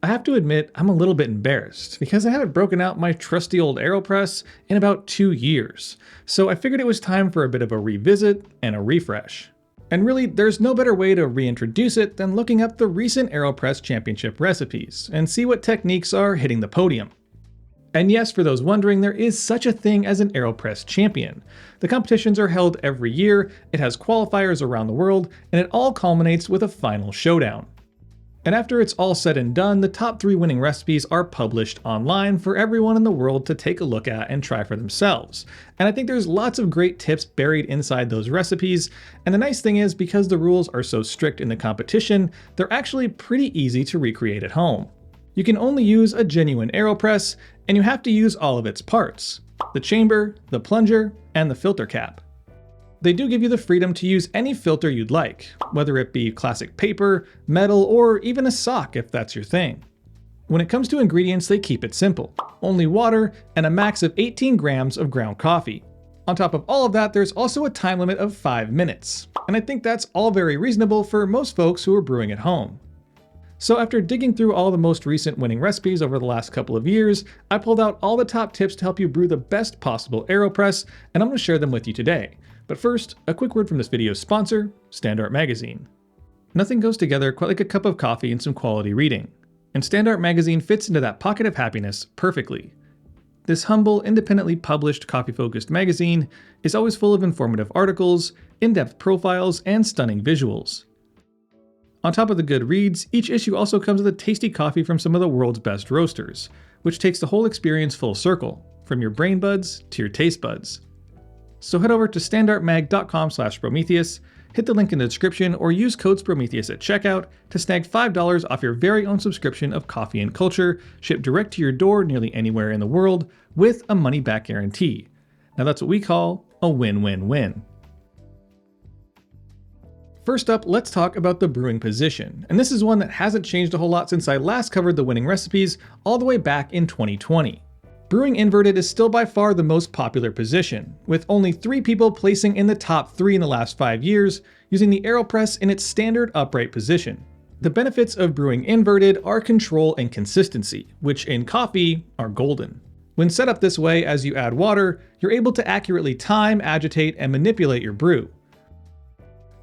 I have to admit I'm a little bit embarrassed because I haven't broken out my trusty old AeroPress in about 2 years, so I figured it was time for a bit of a revisit and a refresh. And really, there's no better way to reintroduce it than looking up the recent AeroPress Championship recipes and see what techniques are hitting the podium. And yes, for those wondering, there is such a thing as an AeroPress champion. The competitions are held every year, it has qualifiers around the world, and it all culminates with a final showdown. And after it's all said and done, the top 3 winning recipes are published online for everyone in the world to take a look at and try for themselves. And I think there's lots of great tips buried inside those recipes, and the nice thing is because the rules are so strict in the competition, they're actually pretty easy to recreate at home. You can only use a genuine AeroPress, and you have to use all of its parts: the chamber, the plunger, and the filter cap. They do give you the freedom to use any filter you'd like, whether it be classic paper, metal, or even a sock if that's your thing. When it comes to ingredients, they keep it simple: only water and a max of 18 grams of ground coffee. On top of all of that, there's also a time limit of 5 minutes, and I think that's all very reasonable for most folks who are brewing at home. So after digging through all the most recent winning recipes over the last couple of years, I pulled out all the top tips to help you brew the best possible AeroPress, and I'm going to share them with you today. But first, a quick word from this video's sponsor, STANDART Magazine. Nothing goes together quite like a cup of coffee and some quality reading, and STANDART Magazine fits into that pocket of happiness perfectly. This humble, independently published, coffee-focused magazine is always full of informative articles, in-depth profiles, and stunning visuals. On top of the good reads, each issue also comes with a tasty coffee from some of the world's best roasters, which takes the whole experience full circle, from your brain buds to your taste buds. So head over to standartmag.com/Sprometheus, hit the link in the description, or use code Sprometheus at checkout to snag $5 off your very own subscription of coffee and culture, shipped direct to your door nearly anywhere in the world, with a money-back guarantee. Now that's what we call a win-win-win. First up, let's talk about the brewing position, and this is one that hasn't changed a whole lot since I last covered the winning recipes all the way back in 2020. Brewing inverted is still by far the most popular position, with only 3 people placing in the top 3 in the last 5 years using the AeroPress in its standard upright position. The benefits of brewing inverted are control and consistency, which in coffee are golden. When set up this way, as you add water, you're able to accurately time, agitate, and manipulate your brew.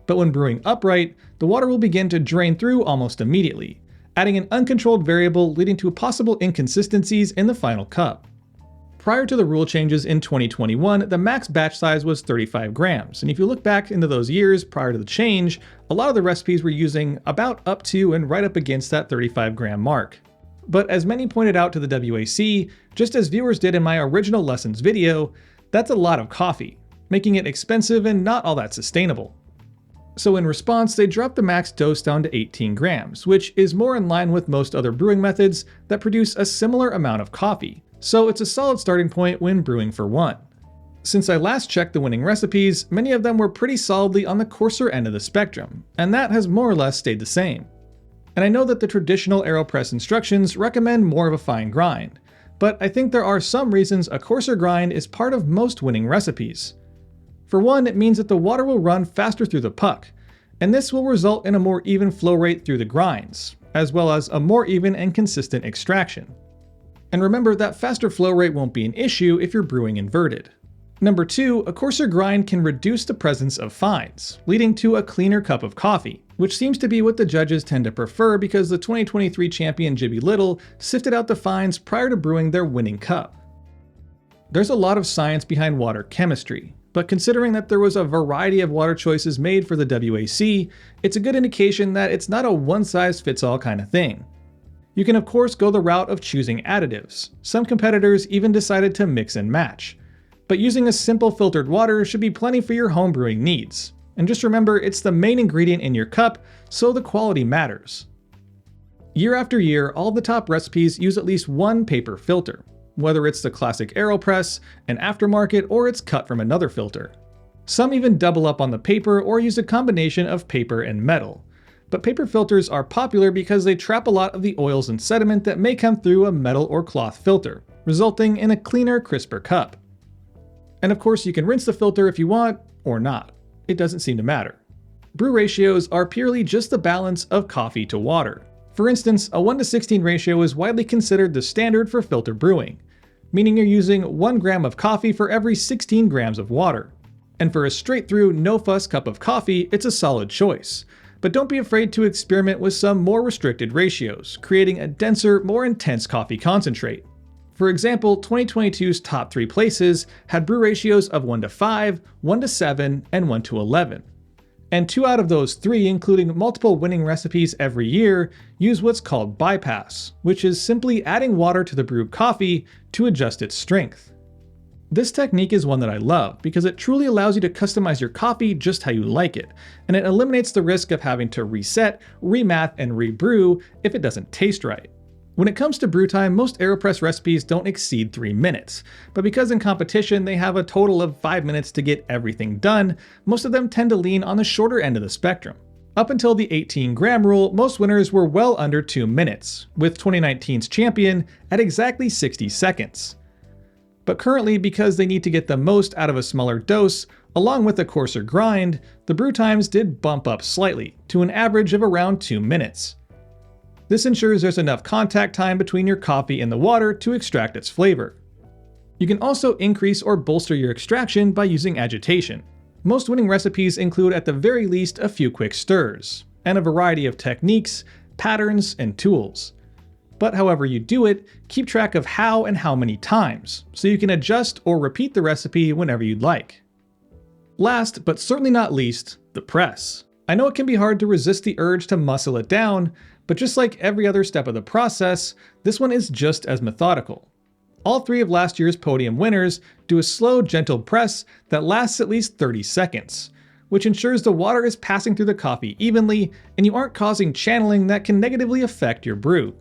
But when brewing upright, the water will begin to drain through almost immediately, adding an uncontrolled variable leading to possible inconsistencies in the final cup. Prior to the rule changes in 2021, the max batch size was 35 grams, and if you look back into those years prior to the change, a lot of the recipes were using about up to and right up against that 35 gram mark. But as many pointed out to the WAC, just as viewers did in my original lessons video, that's a lot of coffee, making it expensive and not all that sustainable. So in response, they dropped the max dose down to 18 grams, which is more in line with most other brewing methods that produce a similar amount of coffee. So it's a solid starting point when brewing for one. Since I last checked the winning recipes, many of them were pretty solidly on the coarser end of the spectrum, and that has more or less stayed the same. And I know that the traditional AeroPress instructions recommend more of a fine grind, but I think there are some reasons a coarser grind is part of most winning recipes. For one, it means that the water will run faster through the puck, and this will result in a more even flow rate through the grinds, as well as a more even and consistent extraction. And remember that faster flow rate won't be an issue if you're brewing inverted. Number 2, a coarser grind can reduce the presence of fines, leading to a cleaner cup of coffee, which seems to be what the judges tend to prefer because the 2023 champion Jibby Little sifted out the fines prior to brewing their winning cup. There's a lot of science behind water chemistry, but considering that there was a variety of water choices made for the WAC, it's a good indication that it's not a one-size-fits-all kind of thing. You can of course go the route of choosing additives. Some competitors even decided to mix and match. But using a simple filtered water should be plenty for your home brewing needs. And just remember, it's the main ingredient in your cup, so the quality matters. Year after year, all the top recipes use at least one paper filter, whether it's the classic AeroPress, an aftermarket, or it's cut from another filter. Some even double up on the paper or use a combination of paper and metal. But paper filters are popular because they trap a lot of the oils and sediment that may come through a metal or cloth filter, resulting in a cleaner, crisper cup. And of course, you can rinse the filter if you want, or not. It doesn't seem to matter. Brew ratios are purely just the balance of coffee to water. For instance, a 1:16 ratio is widely considered the standard for filter brewing, meaning you're using 1 gram of coffee for every 16 grams of water. And for a straight-through, no-fuss cup of coffee, it's a solid choice. But don't be afraid to experiment with some more restricted ratios, creating a denser, more intense coffee concentrate. For example, 2022's top 3 places had brew ratios of 1:5, 1:7, and 1:11. And 2 out of those 3, including multiple winning recipes every year, use what's called bypass, which is simply adding water to the brewed coffee to adjust its strength. This technique is one that I love because it truly allows you to customize your coffee just how you like it, and it eliminates the risk of having to reset, remath, and rebrew if it doesn't taste right. When it comes to brew time, most AeroPress recipes don't exceed 3 minutes, but because in competition they have a total of 5 minutes to get everything done, most of them tend to lean on the shorter end of the spectrum. Up until the 18-gram rule, most winners were well under 2 minutes, with 2019's champion at exactly 60 seconds. But currently, because they need to get the most out of a smaller dose, along with a coarser grind, the brew times did bump up slightly, to an average of around 2 minutes. This ensures there's enough contact time between your coffee and the water to extract its flavor. You can also increase or bolster your extraction by using agitation. Most winning recipes include at the very least a few quick stirs, and a variety of techniques, patterns, and tools. But however you do it, keep track of how and how many times, so you can adjust or repeat the recipe whenever you'd like. Last, but certainly not least, the press. I know it can be hard to resist the urge to muscle it down, but just like every other step of the process, this one is just as methodical. All 3 of last year's podium winners do a slow, gentle press that lasts at least 30 seconds, which ensures the water is passing through the coffee evenly and you aren't causing channeling that can negatively affect your brew.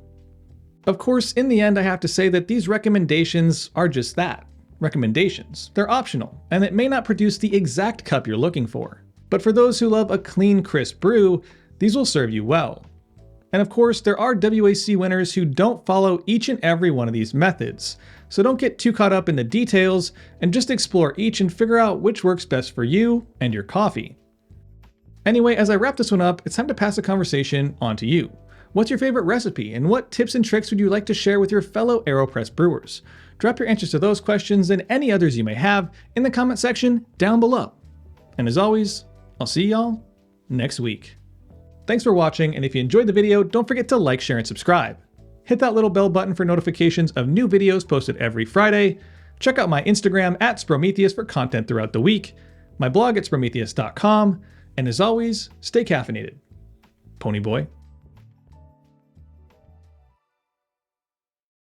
Of course, in the end, I have to say that these recommendations are just that, recommendations. They're optional, and it may not produce the exact cup you're looking for. But for those who love a clean, crisp brew, these will serve you well. And of course, there are WAC winners who don't follow each and every one of these methods, so don't get too caught up in the details and just explore each and figure out which works best for you and your coffee. Anyway, as I wrap this one up, it's time to pass the conversation on to you. What's your favorite recipe, and what tips and tricks would you like to share with your fellow AeroPress brewers? Drop your answers to those questions and any others you may have in the comment section down below. And as always, I'll see y'all next week. Thanks for watching, and if you enjoyed the video, don't forget to like, share, and subscribe. Hit that little bell button for notifications of new videos posted every Friday. Check out my Instagram at Sprometheus for content throughout the week, my blog at Sprometheus.com, and as always, stay caffeinated. Pony Boy.